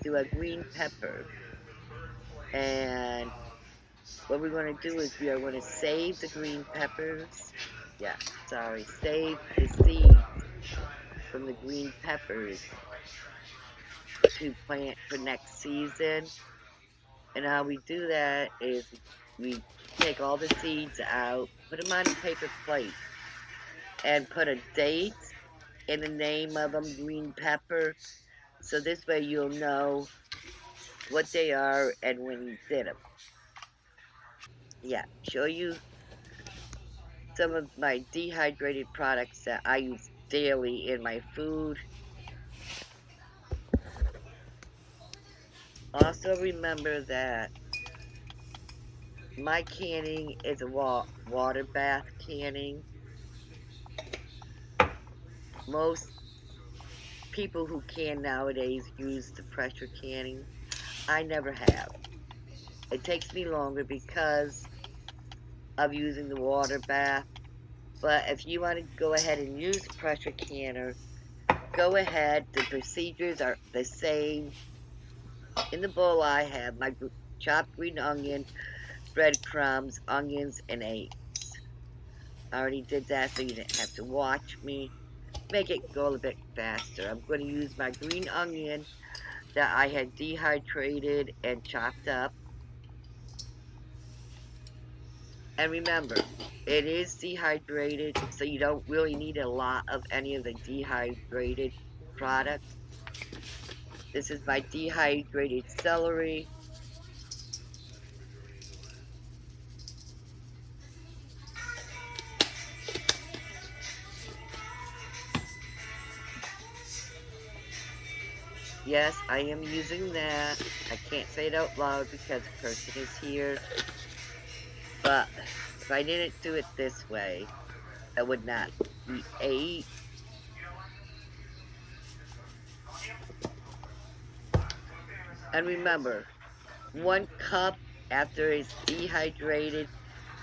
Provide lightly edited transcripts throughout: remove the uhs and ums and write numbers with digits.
do a green pepper. And what we're going to do is we are going to save the green peppers. Yeah, sorry, save the seeds from the green peppers to plant for next season. And how we do that is we take all the seeds out, put them on a paper plate, and put a date in the name of them, green pepper. So this way you'll know what they are and when you did them. Yeah, show you some of my dehydrated products that I use daily in my food. Also remember that my canning is a water bath canning. Most people who can nowadays use the pressure canning. I never have. It takes me longer because of using the water bath. But if you want to go ahead and use pressure canner, go ahead. The procedures are the same. In the bowl I have my chopped green onion, breadcrumbs, onions, and eggs. I already did that so you didn't have to watch me. Make it go a little bit faster. I'm going to use my green onion that I had dehydrated and chopped up. And remember, it is dehydrated, so you don't really need a lot of any of the dehydrated products. This is my dehydrated celery. Yes, I am using that. I can't say it out loud because the person is here. But if I didn't do it this way, I would not be ate. And remember, 1 cup after it's dehydrated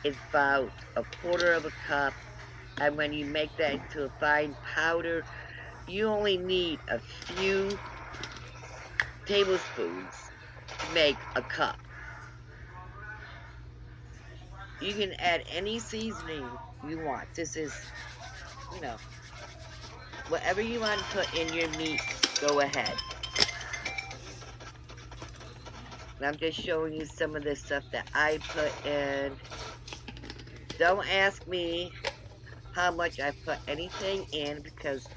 is about a quarter of a cup. And when you make that into a fine powder, you only need a few tablespoons to make a cup. You can add any seasoning you want. This is, you know, whatever you want to put in your meat, go ahead. And I'm just showing you some of the stuff that I put in. Don't ask me how much I put anything in because,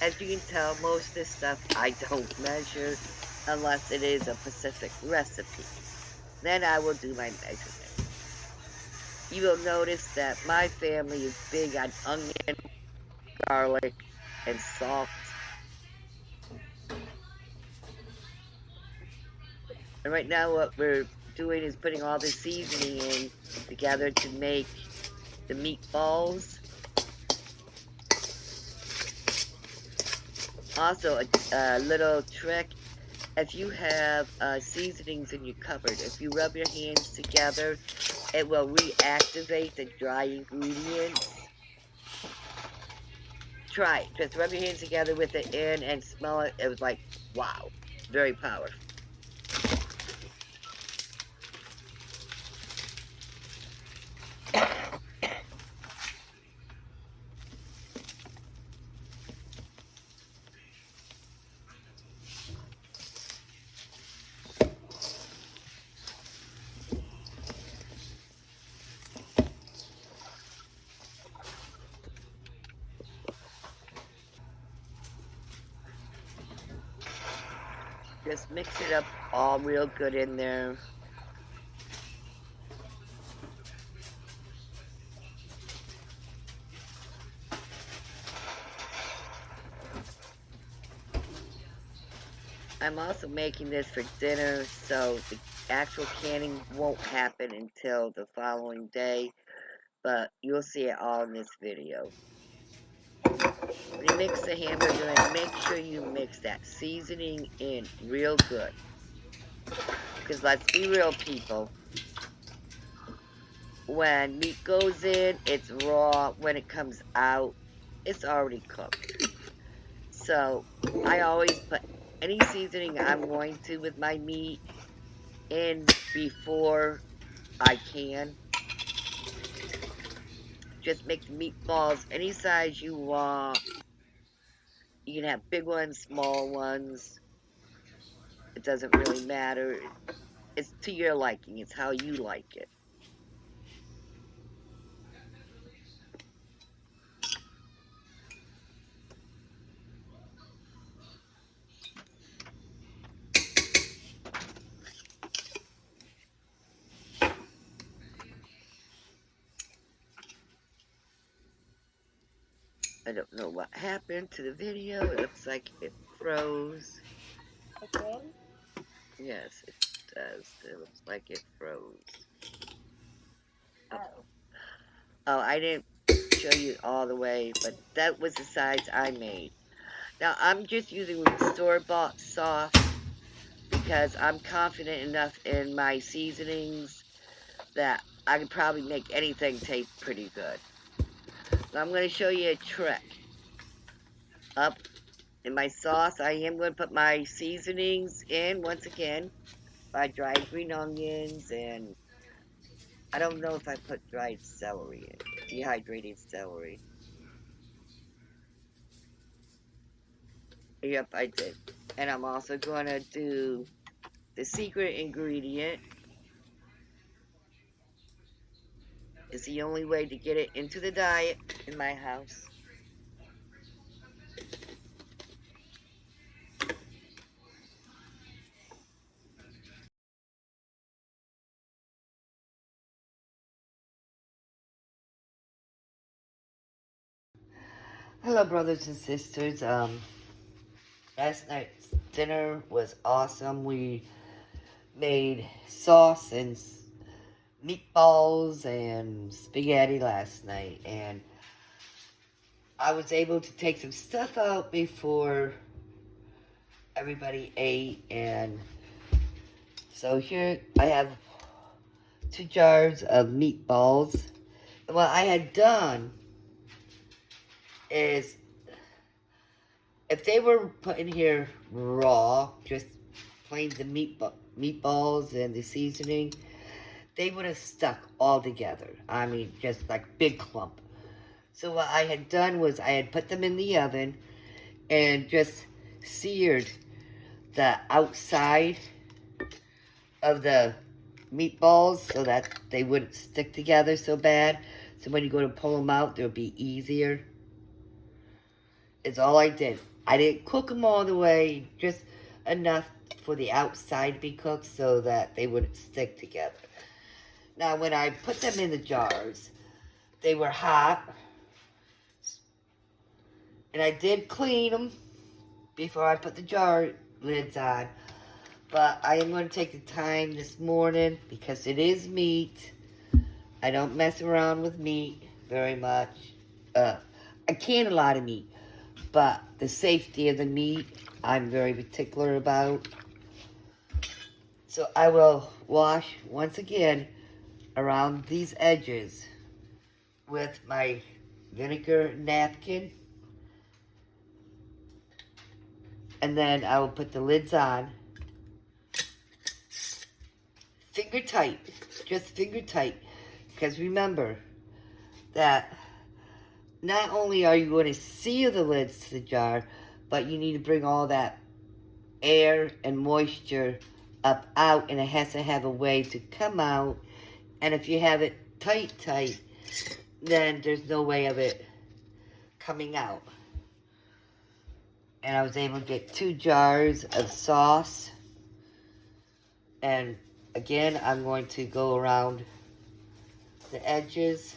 as you can tell, most of this stuff I don't measure unless it is a specific recipe. Then I will do my measurement. You will notice that my family is big on onion, garlic, and salt. And right now what we're doing is putting all the seasoning in together to make the meatballs. Also, a little trick, if you have seasonings in your cupboard, if you rub your hands together, it will reactivate the dry ingredients. Try it. Just rub your hands together with it in and smell it. It was like, wow, very powerful. Just mix it up all real good in there. I'm also making this for dinner, so the actual canning won't happen until the following day, but you'll see it all in this video. When you mix the hamburger in, make sure you mix that seasoning in real good. Because let's be real, people. When meat goes in, it's raw. When it comes out, it's already cooked. So, I always put any seasoning I'm going to with my meat in before I can. Just make the meatballs any size you want. You can have big ones, small ones. It doesn't really matter. It's to your liking. It's how you like it. I don't know what happened to the video. It looks like it froze. It did? Yes, it does. It looks like it froze. Oh. Oh, I didn't show you all the way, but that was the size I made. Now, I'm just using store-bought sauce because I'm confident enough in my seasonings that I could probably make anything taste pretty good. So I'm going to show you a trick. Up in my sauce, I am going to put my seasonings in once again. My dried green onions, and I don't know if I put dried celery in, dehydrated celery. Yep, I did. And I'm also going to do the secret ingredient. It's the only way to get it into the diet in my house. Hello, brothers and sisters. Last night's dinner was awesome. We made sauce and meatballs and spaghetti last night, and I was able to take some stuff out before everybody ate, and so here I have 2 jars of meatballs. And what I had done is, if they were put in here raw, just plain the meatballs and the seasoning, they would have stuck all together. I mean, just like big clump. So what I had done was I had put them in the oven and just seared the outside of the meatballs so that they wouldn't stick together so bad. So when you go to pull them out, they'll be easier. It's all I did. I didn't cook them all the way, just enough for the outside to be cooked so that they wouldn't stick together. Now, when I put them in the jars, they were hot, and I did clean them before I put the jar lids on. But I am going to take the time this morning because it is meat. I don't mess around with meat very much. I can a lot of meat, but the safety of the meat, I'm very particular about. So I will wash once again around these edges with my vinegar napkin. And then I will put the lids on. Finger tight. Just finger tight. Because remember that not only are you going to seal the lids to the jar, but you need to bring all that air and moisture up out, and it has to have a way to come out. And if you have it tight, then there's no way of it coming out. And I was able to get 2 jars of sauce. And again, I'm going to go around the edges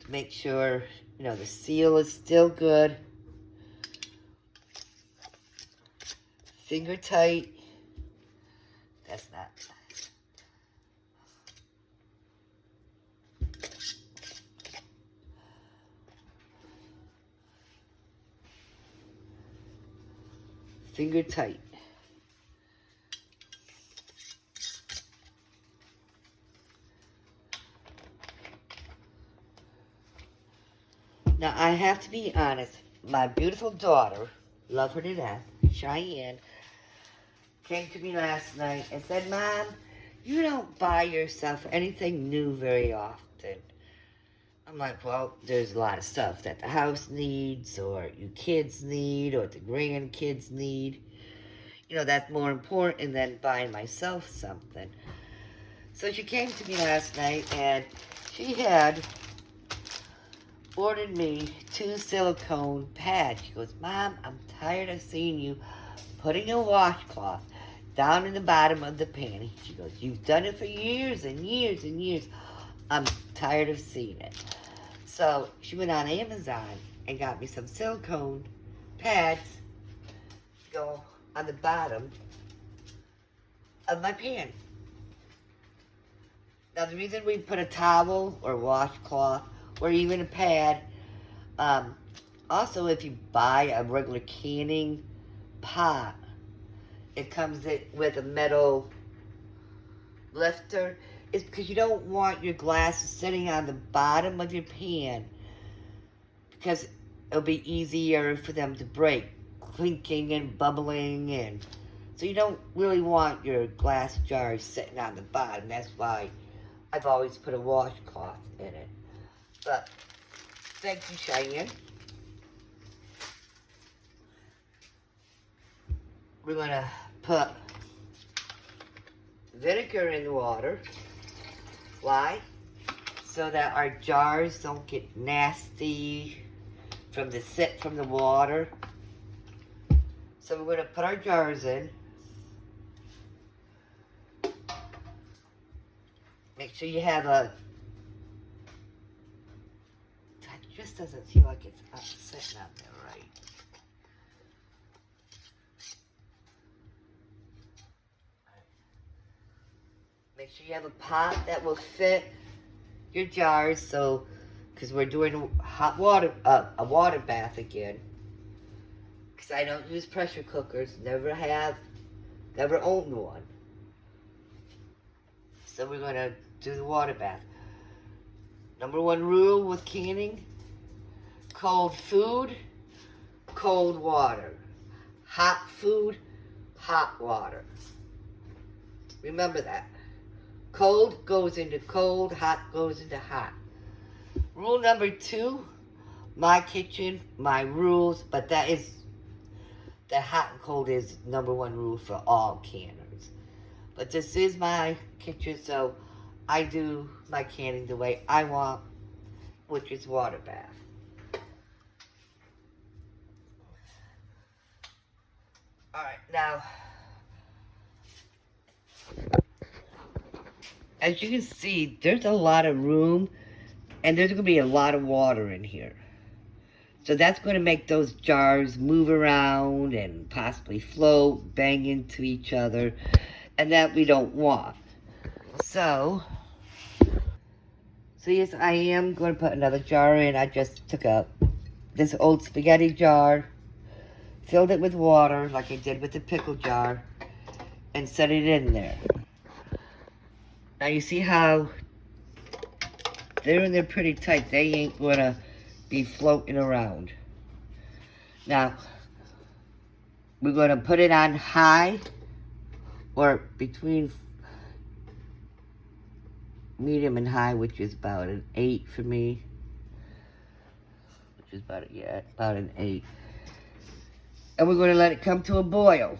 to make sure, the seal is still good. Finger tight. That's not. Finger tight. Now, I have to be honest. My beautiful daughter, love her to death, Cheyenne came to me last night and said, Mom, you don't buy yourself anything new very often. I'm like, well, there's a lot of stuff that the house needs, or you kids need, or the grandkids need. You know, that's more important than buying myself something. So she came to me last night and she had ordered me 2 silicone pads. She goes, Mom, I'm tired of seeing you putting a washcloth down in the bottom of the panty. She goes, you've done it for years and years and years. I'm tired of seeing it. So she went on Amazon and got me some silicone pads to go on the bottom of my pan. Now the reason we put a towel or washcloth or even a pad, also if you buy a regular canning pot, it comes with a metal lifter. It's because you don't want your glasses sitting on the bottom of your pan, because it'll be easier for them to break, clinking and bubbling, and so you don't really want your glass jars sitting on the bottom. That's why I've always put a washcloth in it. But thank you, Cheyenne. We're gonna put vinegar in the water. Why? So that our jars don't get nasty from the water. So we're gonna put our jars in. Make sure you have a. That just doesn't feel like it's sitting out there right. Make sure you have a pot that will fit your jars. So, because we're doing hot water, a water bath again. Because I don't use pressure cookers. Never have. Never owned one. So we're gonna do the water bath. Number 1 rule with canning: cold food, cold water. Hot food, hot water. Remember that. Cold goes into cold, hot goes into hot. Rule number 2, my kitchen, my rules, but that hot and cold is number 1 rule for all canners. But this is my kitchen, so I do my canning the way I want, which is water bath. Alright, now, as you can see, there's a lot of room, and there's going to be a lot of water in here. So that's going to make those jars move around and possibly float, bang into each other, and that we don't want. So yes, I am going to put another jar in. I just took this old spaghetti jar, filled it with water like I did with the pickle jar, and set it in there. Now you see how they're pretty tight. They ain't going to be floating around. Now, we're going to put it on high, or between medium and high, which is about an 8 for me. Which is about an 8. And we're going to let it come to a boil.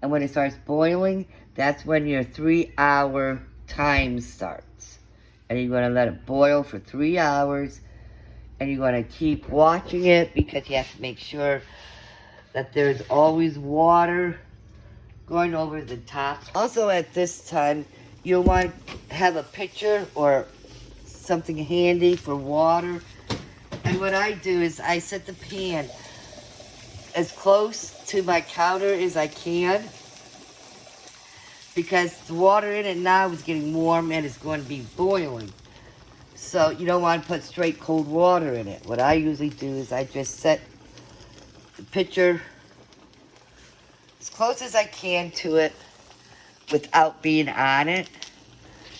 And when it starts boiling, that's when your 3-hour time starts. And you're going to let it boil for 3 hours. And you're going to keep watching it, because you have to make sure that there's always water going over the top. Also at this time, you'll want to have a pitcher or something handy for water. And what I do is I set the pan as close to my counter as I can, because the water in it now is getting warm and it's going to be boiling. So you don't want to put straight cold water in it. What I usually do is I just set the pitcher as close as I can to it without being on it,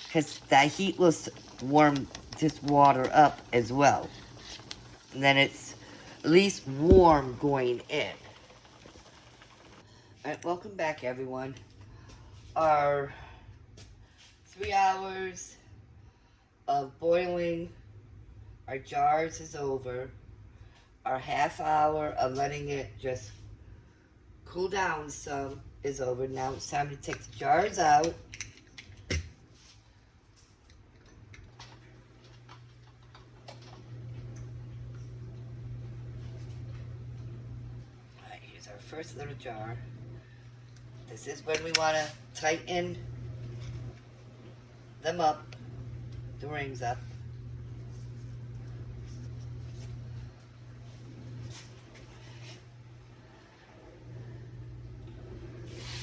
because that heat will warm this water up as well. And then it's at least warm going in. Alright, welcome back everyone. Our 3 hours of boiling our jars is over. Our half hour of letting it just cool down some is over. Now it's time to take the jars out. Alright, here's our first little jar. This is when we want to tighten them up, the rings up.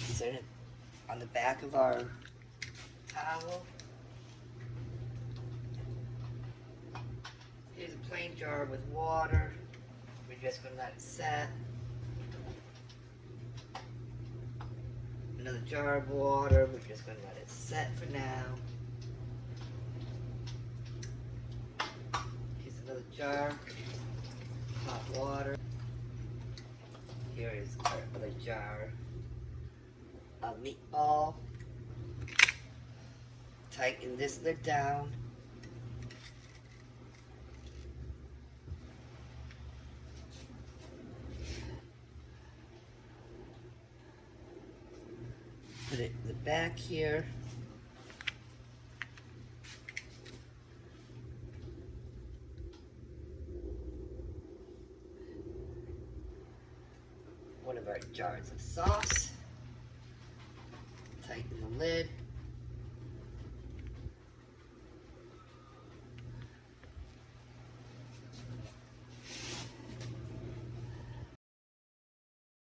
Set it on the back of our towel. Here's a plain jar with water. We're just going to let it set. Another jar of water. We're just going to let it set for now. Here's another jar. Hot water. Here is our other jar of meatball. Tighten this lid down. Put it in the back here. One of our jars of sauce. Tighten the lid.